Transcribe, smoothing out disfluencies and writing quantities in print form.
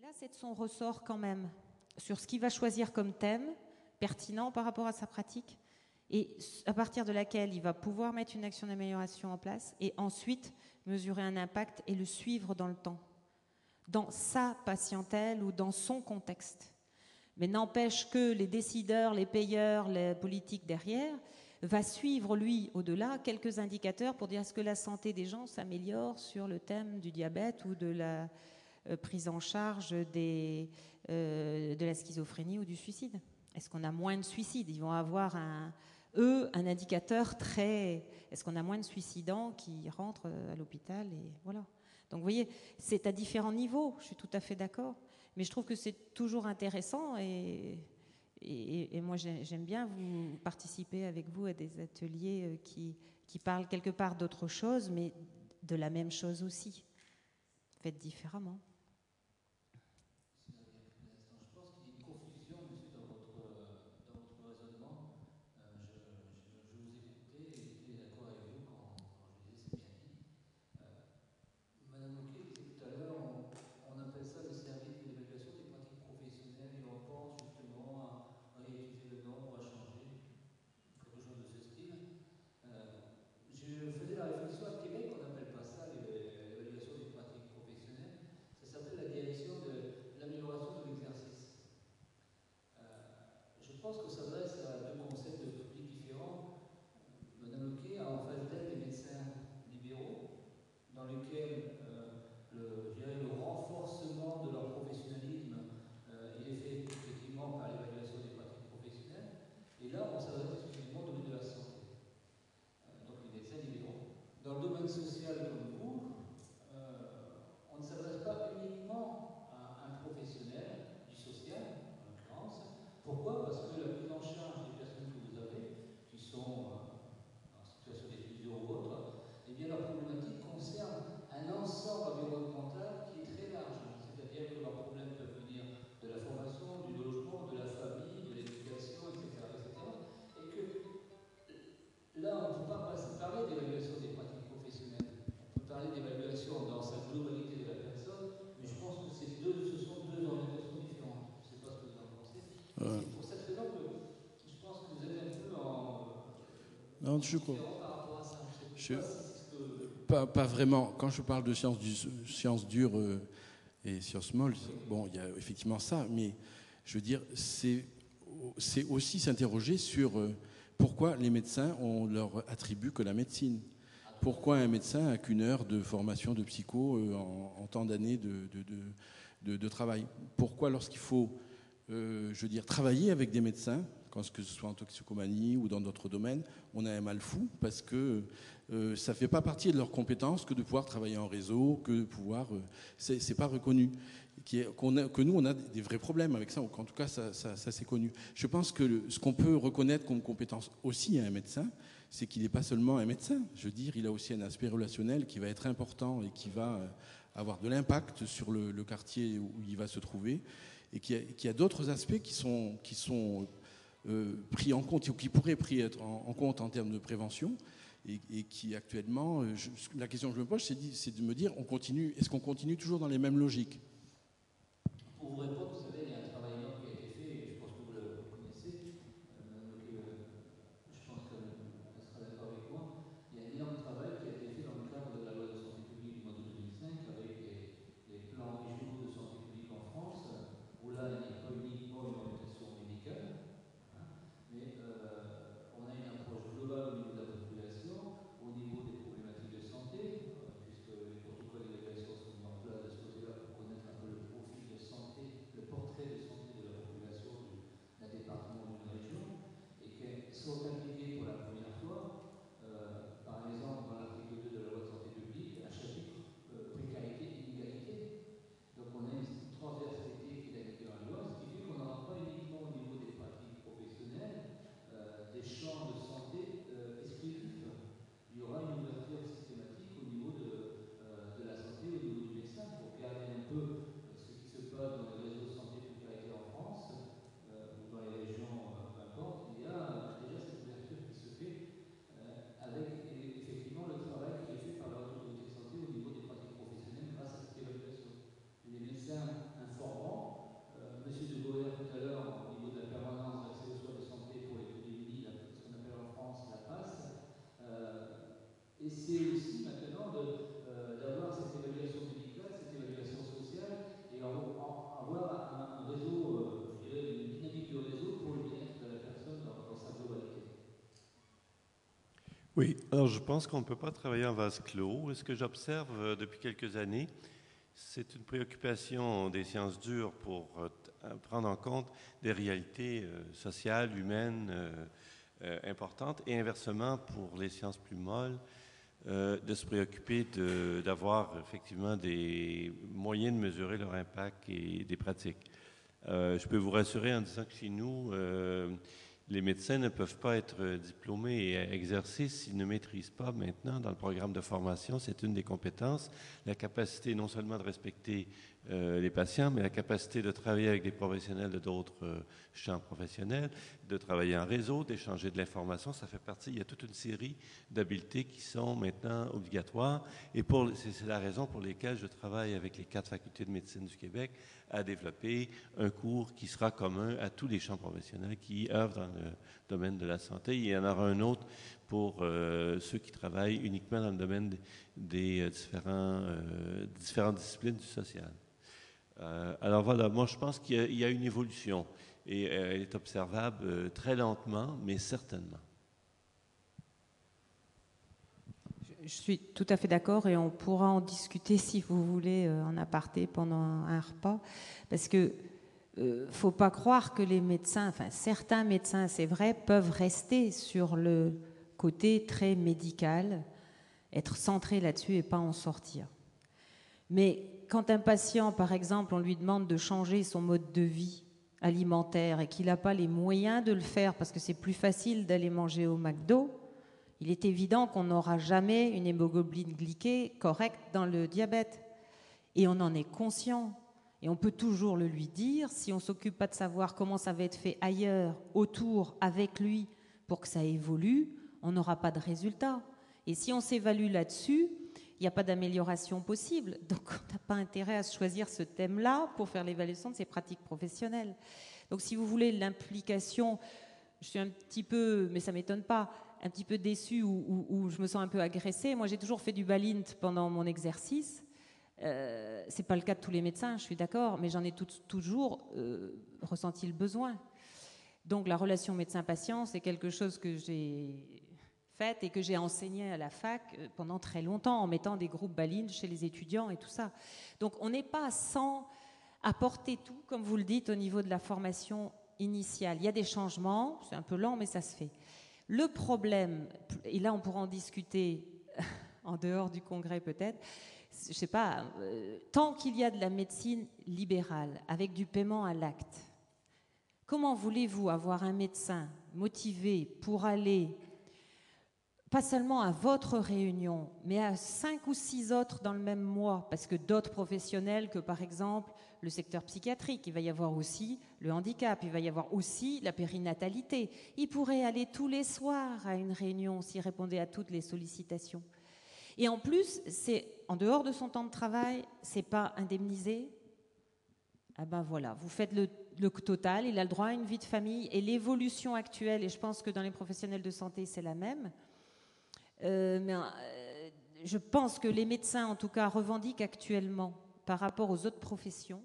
là, c'est de son ressort quand même, sur ce qu'il va choisir comme thème, pertinent par rapport à sa pratique, et à partir de laquelle il va pouvoir mettre une action d'amélioration en place, et ensuite mesurer un impact et le suivre dans le temps, dans sa patientèle ou dans son contexte. Mais n'empêche que les décideurs, les payeurs, les politiques derrière va suivre, lui, au-delà, quelques indicateurs pour dire est-ce que la santé des gens s'améliore sur le thème du diabète ou de la prise en charge de la schizophrénie ou du suicide. Est-ce qu'on a moins de suicides? Ils vont avoir un indicateur très... Est-ce qu'on a moins de suicidants qui rentrent à l'hôpital et voilà. Donc vous voyez, c'est à différents niveaux, je suis tout à fait d'accord. Mais je trouve que c'est toujours intéressant et moi j'aime bien vous participer avec vous à des ateliers qui parlent quelque part d'autre chose, mais de la même chose aussi, faites différemment. Je pense qu'il y a une confusion, monsieur, dans votre raisonnement. Je vous écoutais et j'étais d'accord avec vous quand je disais c'est bien dit. Madame Moquet disait tout à l'heure, on appelle ça le service de l'évaluation des pratiques professionnelles et on pense justement à réutiliser le nom ou à changer quelque chose de ce style. Je faisais la réflexion à Québec, on n'appelle pas ça l'évaluation des pratiques professionnelles, ça s'appelle la direction de l'amélioration de l'exercice. Je pense que ça s'adresse à deux concepts de publics différents. Madame Lequet a en face d'elle des médecins libéraux, dans lesquels le renforcement de leur professionnalisme il est fait effectivement par l'évaluation des pratiques professionnelles. Et là, on s'adresse exclusivement au domaine de la santé. Donc les médecins libéraux. Dans le domaine social comme vous, on ne s'adresse pas uniquement à un professionnel du social, en l'occurrence. Pourquoi? Parce que la prise en charge des personnes que vous avez, qui sont en situation d'exclusion ou autre, eh bien leur problématique concerne un ensemble environnemental qui est très large. C'est-à-dire que leurs problèmes peuvent venir de la formation, du logement, de la famille, de l'éducation, etc., etc. Et que là, on ne peut pas parler d'évaluation des pratiques professionnelles. On peut parler d'évaluation dans sa globalité de la personne, mais je pense que ce sont deux orientations différentes. Je ne sais pas ce que vous en pensez. C'est pour cette raison que je pense que vous êtes un peu Non, je crois. différent par rapport à ça. Pas vraiment. Quand je parle de sciences dures et sciences molles, bon, il y a effectivement ça, mais je veux dire, c'est aussi s'interroger sur pourquoi les médecins, on leur attribue que la médecine. Pourquoi un médecin n'a qu'une heure de formation de psycho en tant d'années de travail? Pourquoi lorsqu'il faut, je veux dire, travailler avec des médecins, que ce soit en toxicomanie ou dans d'autres domaines, on a un mal fou parce que ça ne fait pas partie de leurs compétences que de pouvoir travailler en réseau, que de pouvoir... c'est pas reconnu. Que nous, on a des vrais problèmes avec ça, en tout cas, ça c'est connu. Je pense que ce qu'on peut reconnaître comme compétence aussi à un médecin, c'est qu'il n'est pas seulement un médecin. Je veux dire, il a aussi un aspect relationnel qui va être important et qui va avoir de l'impact sur le quartier où il va se trouver, et qui a d'autres aspects qui sont pris en compte ou qui pourraient être en compte en termes de prévention et qui actuellement, la question que je me pose, c'est de me dire, est-ce qu'on continue toujours dans les mêmes logiques? Pour vous répondre, vous savez, il y a un travail énorme qui a été fait, et je pense que vous le connaissez, je pense qu'elle sera d'accord avec moi. Il y a un énorme travail qui a été fait dans le cadre de la loi de santé publique du mois de 2005 avec les plans régionaux de santé publique en France, où là, il n'y a pas uniquement une orientation médicale, mais on a une approche globale au niveau de la population, au niveau des problématiques de santé, puisque les protocoles d'évaluation sont mis en place de ce côté-là pour connaître la aussi maintenant d'avoir cette évaluation médicale, cette évaluation sociale et avoir un réseau, je dirais, une dynamique de réseau pour le bien-être de la personne dans sa globalité. Oui, alors je pense qu'on ne peut pas travailler en vase clos. Ce que j'observe depuis quelques années, c'est une préoccupation des sciences dures pour prendre en compte des réalités sociales, humaines importantes, et inversement pour les sciences plus molles, de se préoccuper d'avoir effectivement des moyens de mesurer leur impact et des pratiques. Je peux vous rassurer en disant que chez nous, les médecins ne peuvent pas être diplômés et exercer s'ils ne maîtrisent pas maintenant dans le programme de formation, c'est une des compétences, la capacité non seulement de respecter les patients, mais la capacité de travailler avec des professionnels de d'autres champs professionnels, de travailler en réseau, d'échanger de l'information, ça fait partie, il y a toute une série d'habiletés qui sont maintenant obligatoires et c'est la raison pour laquelle je travaille avec les 4 facultés de médecine du Québec à développer un cours qui sera commun à tous les champs professionnels qui œuvrent dans le domaine de la santé. Il y en aura un autre pour ceux qui travaillent uniquement dans le domaine des différentes disciplines du social. Alors voilà, moi je pense qu'il y a une évolution et elle est observable très lentement, mais certainement. Je suis tout à fait d'accord et on pourra en discuter si vous voulez en aparté pendant un repas, parce que faut pas croire que les médecins, enfin certains médecins, c'est vrai, peuvent rester sur le côté très médical, être centrés là-dessus et pas en sortir. Mais quand un patient, par exemple, on lui demande de changer son mode de vie alimentaire et qu'il n'a pas les moyens de le faire parce que c'est plus facile d'aller manger au McDo, il est évident qu'on n'aura jamais une hémoglobine glyquée correcte dans le diabète. Et on en est conscient. Et on peut toujours le lui dire. Si on ne s'occupe pas de savoir comment ça va être fait ailleurs, autour, avec lui, pour que ça évolue, on n'aura pas de résultat. Et si on s'évalue là-dessus, il n'y a pas d'amélioration possible. Donc on n'a pas intérêt à choisir ce thème-là pour faire l'évaluation de ses pratiques professionnelles. Donc si vous voulez l'implication, je suis un petit peu, mais ça ne m'étonne pas, un petit peu déçue ou je me sens un peu agressée. Moi, j'ai toujours fait du balint pendant mon exercice. C'est pas le cas de tous les médecins, je suis d'accord, mais j'en ai toujours ressenti le besoin. Donc, la relation médecin-patient, c'est quelque chose que j'ai fait et que j'ai enseigné à la fac pendant très longtemps, en mettant des groupes balint chez les étudiants et tout ça. Donc, on n'est pas sans apporter tout, comme vous le dites, au niveau de la formation initiale. Il y a des changements, c'est un peu lent, mais ça se fait. Le problème, et là on pourra en discuter en dehors du congrès peut-être, je sais pas, tant qu'il y a de la médecine libérale avec du paiement à l'acte, comment voulez-vous avoir un médecin motivé pour aller pas seulement à votre réunion, mais à 5 ou 6 autres dans le même mois, parce que d'autres professionnels que par exemple le secteur psychiatrique, il va y avoir aussi le handicap, il va y avoir aussi la périnatalité. Il pourrait aller tous les soirs à une réunion s'il répondait à toutes les sollicitations. Et en plus, c'est en dehors de son temps de travail, c'est pas indemnisé. Ah ben voilà, vous faites le total, il a le droit à une vie de famille et l'évolution actuelle, et je pense que dans les professionnels de santé, c'est la même. Je pense que les médecins, en tout cas, revendiquent actuellement par rapport aux autres professions